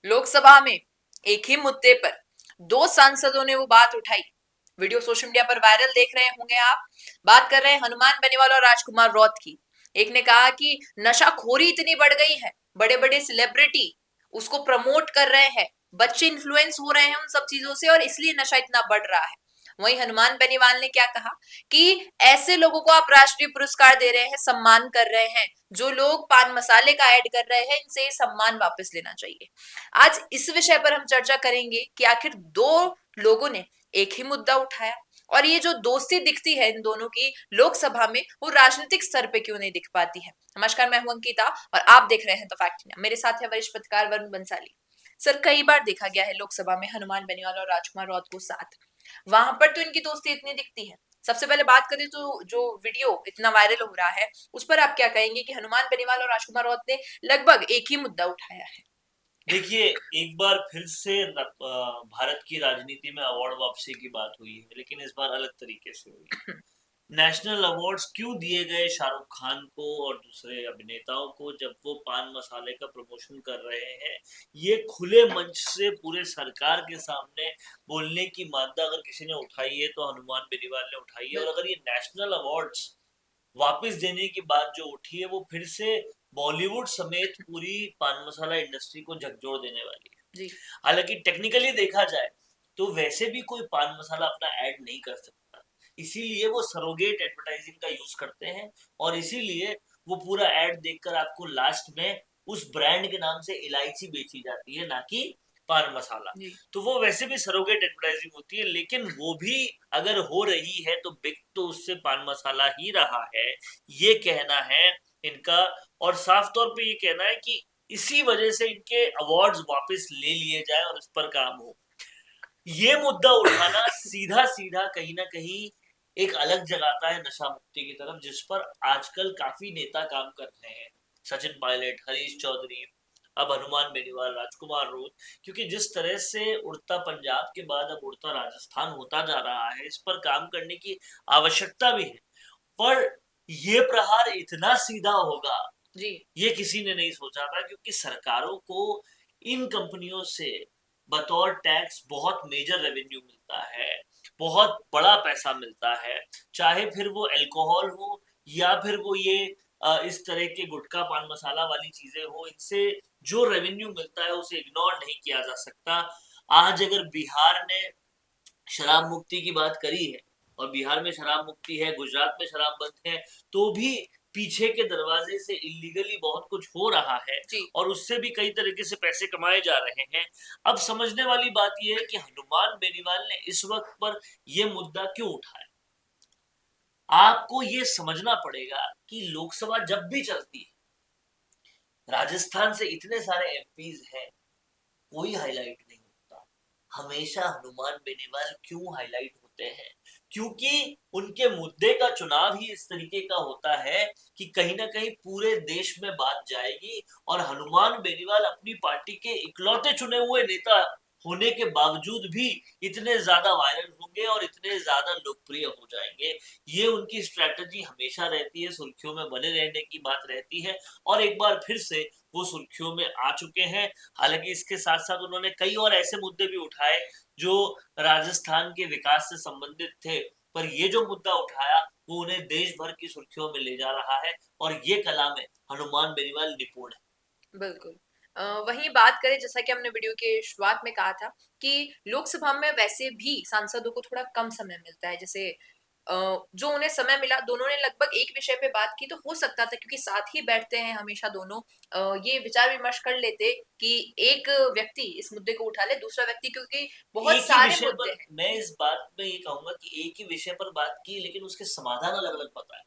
लोकसभा में एक ही मुद्दे पर दो सांसदों ने वो बात उठाई। वीडियो सोशल मीडिया पर वायरल देख रहे होंगे आप। बात कर रहे हैं हनुमान बेनीवाल और राजकुमार रौत की। एक ने कहा कि नशाखोरी इतनी बढ़ गई है, बड़े बड़े सेलिब्रिटी उसको प्रमोट कर रहे हैं, बच्चे इन्फ्लुएंस हो रहे हैं उन सब चीजों से और इसलिए नशा इतना बढ़ रहा है। वहीं हनुमान बेनीवाल ने क्या कहा कि ऐसे लोगों को आप राष्ट्रीय पुरस्कार दे रहे हैं, सम्मान कर रहे हैं, जो लोग पान मसाले का ऐड कर रहे हैं इनसे सम्मान वापस लेना चाहिए। आज इस विषय पर हम चर्चा करेंगे कि आखिर दो लोगों ने एक ही मुद्दा उठाया और ये जो दोस्ती दिखती है इन दोनों की लोकसभा में वो राजनीतिक स्तर पे क्यों नहीं दिख पाती है। नमस्कार, मैं हूं अंकिता और आप देख रहे हैं द फैक्ट इंडिया। मेरे साथ है वरिष्ठ पत्रकार वरुण बंसाली। सर, कई बार देखा गया है लोकसभा में हनुमान बेनीवाल और राजकुमार रौत को साथ, वहां पर तो इनकी दोस्ती इतनी दिखती है। सबसे पहले बात करें तो जो वीडियो इतना वायरल हो रहा है उस पर आप क्या कहेंगे कि हनुमान बेनीवाल और राजकुमार रौत ने लगभग एक ही मुद्दा उठाया है। देखिए, एक बार फिर से भारत की राजनीति में अवार्ड वापसी की बात हुई है, लेकिन इस बार अलग तरीके से हुई है। नेशनल अवार्ड्स क्यों दिए गए शाहरुख खान को और दूसरे अभिनेताओं को जब वो पान मसाले का प्रमोशन कर रहे हैं? ये खुले मंच से पूरे सरकार के सामने बोलने की मादा अगर किसी ने उठाई है तो हनुमान बेनीवाल ने उठाई है। और अगर ये नेशनल अवार्ड्स वापस देने की बात जो उठी है वो फिर से बॉलीवुड समेत पूरी पान मसाला इंडस्ट्री को झकझोर देने वाली है। जी। हालांकि टेक्निकली देखा जाए तो वैसे भी कोई पान मसाला अपना ऐड नहीं कर सकता, इसीलिए वो सरोगेट एडवर्टाइजिंग का यूज करते हैं। और इसीलिए वो पूरा ऐड देखकर आपको लास्ट में उस ब्रांड के नाम से इलायची बेची जाती है, ना कि पान मसाला। जी। तो वो वैसे भी सरोगेट एडवर्टाइजिंग होती है, लेकिन वो भी अगर हो रही है तो बिक तो उससे पान मसाला ही रहा है, ये कहना है इनका। और साफ तौर पे ये कहना है कि इसी वजह से इनके अवार्ड्स वापस ले लिए जाए और इस पर काम हो। ये मुद्दा उठाना सीधा सीधा कहीं ना कहीं एक अलग जगाता है नशा मुक्ति की तरफ, जिस पर आजकल काफी नेता काम कर रहे हैं। सचिन पायलट, हरीश चौधरी, अब हनुमान बेनीवाल, राजकुमार रोत। क्योंकि जिस तरह से उड़ता पंजाब के बाद अब उड़ता राजस्थान होता जा रहा है, इस पर काम करने की आवश्यकता भी है। पर ये प्रहार इतना सीधा होगा, जी। ये किसी ने नहीं सोचा था, क्योंकि सरकारों को इन कंपनियों से बतौर टैक्स बहुत मेजर रेवेन्यू मिलता है, बहुत बड़ा पैसा मिलता है। चाहे फिर वो अल्कोहल हो या फिर वो ये इस तरह के गुटखा पान मसाला वाली चीजें हो, इनसे जो रेवेन्यू मिलता है उसे इग्नोर नहीं किया जा सकता। आज अगर बिहार ने शराब मुक्ति की बात करी है और बिहार में शराब मुक्ति है, गुजरात में शराब बंद है, तो भी पीछे के दरवाजे से इलीगली बहुत कुछ हो रहा है जी। और उससे भी कई तरीके से पैसे कमाए जा रहे हैं। अब समझने वाली बात यह है कि हनुमान बेनीवाल ने इस वक्त पर यह मुद्दा क्यों उठाया। आपको ये समझना पड़ेगा कि लोकसभा जब भी चलती है, राजस्थान से इतने सारे एमपीज हैं, कोई हाईलाइट नहीं होता। हमेशा हनुमान बेनीवाल क्यों हाईलाइट होते हैं? क्योंकि उनके मुद्दे का चुनाव ही इस तरीके का होता है कि कहीं ना कहीं पूरे देश में बात जाएगी और हनुमान बेनीवाल अपनी पार्टी के इकलौते चुने हुए नेता होने के बावजूद भी इतने ज्यादा वायरल होंगे और इतने ज्यादा लोकप्रिय हो जाएंगे। ये उनकी स्ट्रेटजी हमेशा रहती है, सुर्खियों में बने रहने की बात रहती है। और एक बार फिर से वो सुर्खियों में आ चुके हैं। हालांकि इसके साथ साथ उन्होंने कई और ऐसे मुद्दे भी उठाए जो राजस्थान के विकास से संबंधित थे, पर ये जो मुद्दा उठाया वो उन्हें देश भर की सुर्खियों में ले जा रहा है और ये कला में हनुमान बेनीवाल निपुण है। बिल्कुल। वहीं बात करें, जैसा कि हमने वीडियो के शुरुआत में कहा था कि लोकसभा में वैसे भी सांसदों को थोड़ा कम समय मिलता है। जैसे जो उन्हें समय मिला, दोनों ने लगभग एक विषय पे बात की तो हो सकता था, क्योंकि साथ ही बैठते हैं हमेशा दोनों, ये विचार विमर्श कर लेते कि एक व्यक्ति इस मुद्दे को उठा ले, दूसरा व्यक्ति, क्योंकि बहुत एक ही सारे विषय मुद्दे पर हैं। मैं इस बात में ये कहूंगा कि एक ही विषय पर बात की, लेकिन उसके समाधान अलग अलग बताए।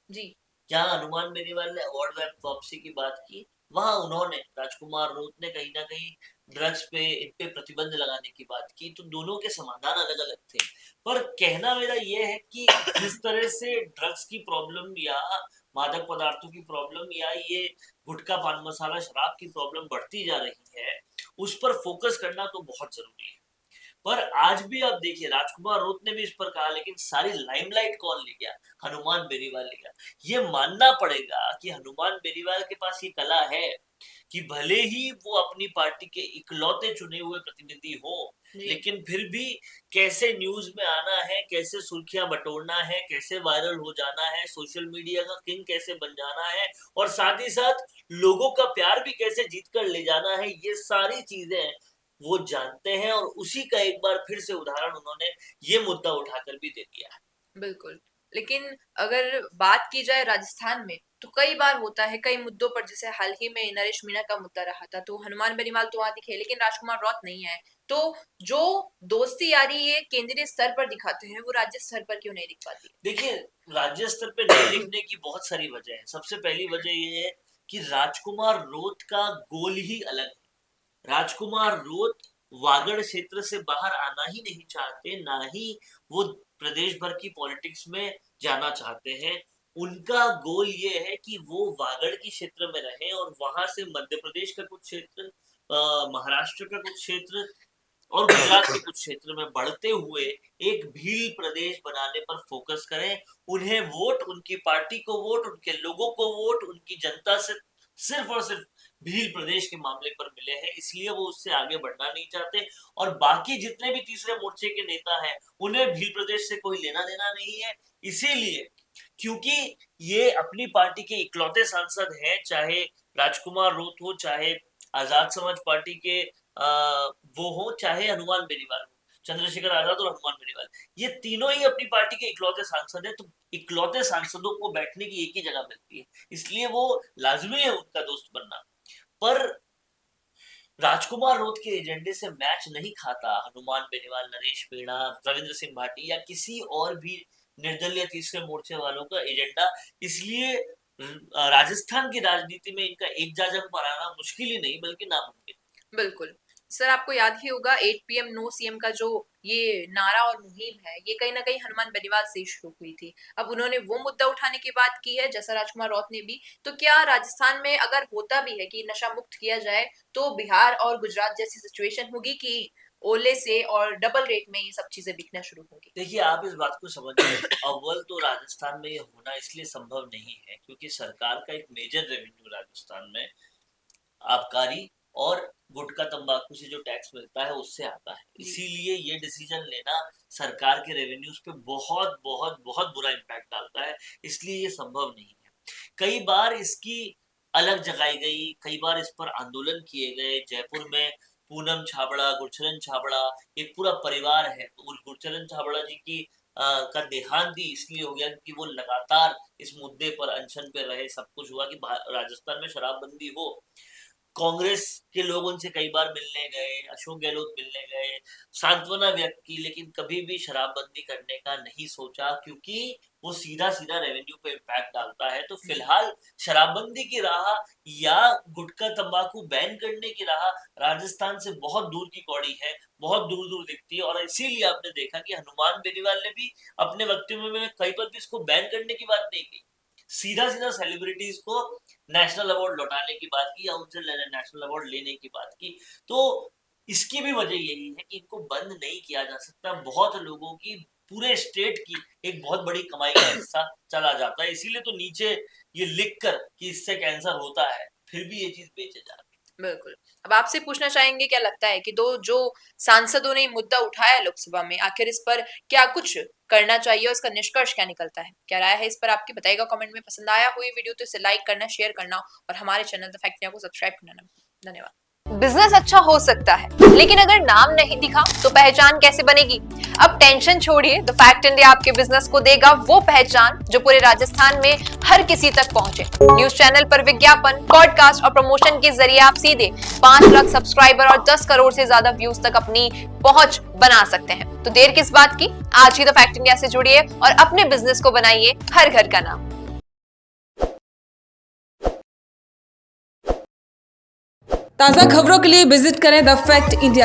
जी। जहाँ हनुमान बेनीवाल ने अवार्ड वापसी की बात की, वहां उन्होंने, राजकुमार रोत ने कहीं ना कहीं ड्रग्स पे, इन पे प्रतिबंध लगाने की बात की। तो दोनों के समाधान अलग अलग थे। पर कहना मेरा ये है कि जिस तरह से ड्रग्स की प्रॉब्लम या मादक पदार्थों की प्रॉब्लम या ये गुटखा पान मसाला शराब की प्रॉब्लम बढ़ती जा रही है, उस पर फोकस करना तो बहुत जरूरी है। पर आज भी आप देखिए राजकुमार रोत ने भी इस पर कहा, लेकिन सारी लाइमलाइट कौन ले गया? हनुमान बेनीवाल ले गया। ये मानना पड़ेगा कि हनुमान बेनीवाल के पास ये कला है कि भले ही वो अपनी पार्टी के इकलौते चुने हुए प्रतिनिधि हो, लेकिन फिर भी कैसे न्यूज में आना है, कैसे सुर्खियां बटोरना है, कैसे वायरल हो जाना है, सोशल मीडिया का किंग कैसे बन जाना है, और साथ ही साथ लोगों का प्यार भी कैसे जीत कर ले जाना है, ये सारी चीजें वो जानते हैं। और उसी का एक बार फिर से उदाहरण उन्होंने ये मुद्दा उठाकर भी दे दिया है। बिल्कुल। लेकिन अगर बात की जाए राजस्थान में, तो कई बार होता है कई मुद्दों पर, जैसे हाल ही में नरेश मीणा का मुद्दा रहा था, तो हनुमान बेनीवाल तो वहां दिखे लेकिन राजकुमार रौत नहीं आए। तो जो दोस्ती यारी ये केंद्रीय स्तर पर दिखाते हैं, वो राज्य स्तर पर क्यों नहीं दिख पाती? देखिए, राज्य स्तर पे नहीं दिखने की बहुत सारी वजह है। सबसे पहली वजह ये है कि राजकुमार रोत का गोल ही अलग है। राजकुमार रोत वागड़ क्षेत्र से बाहर आना ही नहीं चाहते, ना ही वो प्रदेश भर की पॉलिटिक्स में जाना चाहते हैं। उनका गोल ये है कि वो वागड़ की क्षेत्र में रहें और वहां से मध्य प्रदेश का कुछ क्षेत्र, महाराष्ट्र का कुछ क्षेत्र और गुजरात के कुछ क्षेत्र में बढ़ते हुए एक भील प्रदेश बनाने पर फोकस करें। उन्हें वोट, उनकी पार्टी को वोट, उनके लोगों को वोट, उनकी जनता से सिर्फ और सिर्फ भील प्रदेश के मामले पर मिले हैं, इसलिए वो उससे आगे बढ़ना नहीं चाहते। और बाकी जितने भी तीसरे मोर्चे के नेता हैं, उन्हें भील प्रदेश से कोई लेना देना नहीं है। इसीलिए, क्योंकि ये अपनी पार्टी के इकलौते सांसद हैं, चाहे राजकुमार रोत हो, चाहे आजाद समाज पार्टी के वो हो, चाहे हनुमान बेनीवाल हो, चंद्रशेखर आजाद और हनुमान बेनीवाल, ये तीनों ही अपनी पार्टी के इकलौते सांसद हैं। तो इकलौते सांसदों को बैठने की एक ही जगह मिलती है, इसलिए वो लाजमी है उनका दोस्त बनना। पर राजकुमार रोत के एजेंडे से मैच नहीं खाता हनुमान बेनीवाल, नरेश मीणा, रविंद्र सिंह भाटी या किसी और भी निर्दलीय तीसरे मोर्चे वालों का एजेंडा। इसलिए राजस्थान की राजनीति में इनका एक जगह पर आना मुश्किल ही नहीं बल्कि नामुमकिन। बिल्कुल। सर, आपको याद ही होगा 8 PM नो सीएम का जो ये नारा और मुहिम है, ये कहीं ना कहीं हनुमान बेनीवाल से शुरू हुई थी। अब उन्होंने वो मुद्दा उठाने की बात की है, जैसा राजकुमार रौत ने भी। तो क्या राजस्थान में अगर होता भी है कि नशा मुक्त किया जाए, तो बिहार और गुजरात जैसी सिचुएशन होगी कि ओले से और डबल रेट में ये सब चीजें बिकना शुरू होंगी? देखिए, आप इस बात को समझिए। अव्वल तो राजस्थान में ये होना इसलिए संभव नहीं है क्योंकि सरकार का एक मेजर रेवेन्यू राजस्थान में आबकारी और गुटखा तंबाकू से जो टैक्स मिलता है उससे आता है। इसीलिए ये डिसीजन लेना सरकार के रेवेन्यूज पे बहुत बहुत बहुत बुरा इम्पैक्ट डालता है, इसलिए ये संभव नहीं है। कई बार इसकी अलग जगाई गई, कई बार इस पर आंदोलन किए गए। जयपुर में पूनम छाबड़ा, गुरचरण छाबड़ा, एक पूरा परिवार है। तो गुरचरण छाबड़ा जी की का देहांत ही इसलिए हो गया क्योंकि वो लगातार इस मुद्दे पर अनशन पे रहे। सब कुछ हुआ कि राजस्थान में शराबबंदी हो। कांग्रेस के लोग उनसे कई बार मिलने गए, अशोक गहलोत मिलने गए, सांत्वना व्यक्त की, लेकिन कभी भी शराबबंदी करने का नहीं सोचा क्योंकि वो सीधा सीधा रेवेन्यू पे इम्पैक्ट डालता है। तो फिलहाल शराबबंदी की राह या गुटखा तंबाकू बैन करने की राह राजस्थान से बहुत दूर की कौड़ी है, बहुत दूर दूर दिखती है। और इसीलिए आपने देखा कि हनुमान बेनीवाल ने भी अपने वक्तव्य में कहीं पर भी इसको बैन करने की बात नहीं की, सीधा सीधा सेलिब्रिटीज को नेशनल अवार्ड लौटाने की बात की या उनसे नेशनल अवार्ड लेने की बात की। तो इसकी भी वजह यही है कि इनको बंद नहीं किया जा सकता। बहुत लोगों की, पूरे स्टेट की एक बहुत बड़ी कमाई का हिस्सा चला जाता है। इसीलिए तो नीचे ये लिख कर कि इससे कैंसर होता है, फिर भी ये चीज बेचे जा रही है। बिल्कुल। अब आपसे पूछना चाहेंगे, क्या लगता है कि जो सांसदों ने ये मुद्दा उठाया लोकसभा में, आखिर इस पर क्या कुछ करना चाहिए और इसका निष्कर्ष क्या निकलता है? क्या राय है इस पर आपकी, बताइएगा कमेंट में। पसंद आया हो ये वीडियो तो इसे लाइक करना, शेयर करना और हमारे चैनल द फैक्ट इंडिया को सब्सक्राइब करना। धन्यवाद। बिजनेस अच्छा हो सकता है, लेकिन अगर नाम नहीं दिखा तो पहचान कैसे बनेगी? अब टेंशन छोड़िए, द फैक्ट इंडिया आपके बिजनेस को देगा वो पहचान जो पूरे राजस्थान में हर किसी तक पहुंचे। न्यूज चैनल पर विज्ञापन, पॉडकास्ट और प्रमोशन के जरिए आप सीधे 5 लाख सब्सक्राइबर और 10 करोड़ से ज्यादा व्यूज तक अपनी पहुंच बना सकते हैं। तो देर किस बात की, आज ही द फैक्ट इंडिया से जुड़िए और अपने बिजनेस को बनाइए हर घर का नाम। ताज़ा खबरों के लिए विजिट करें द फैक्ट इंडिया।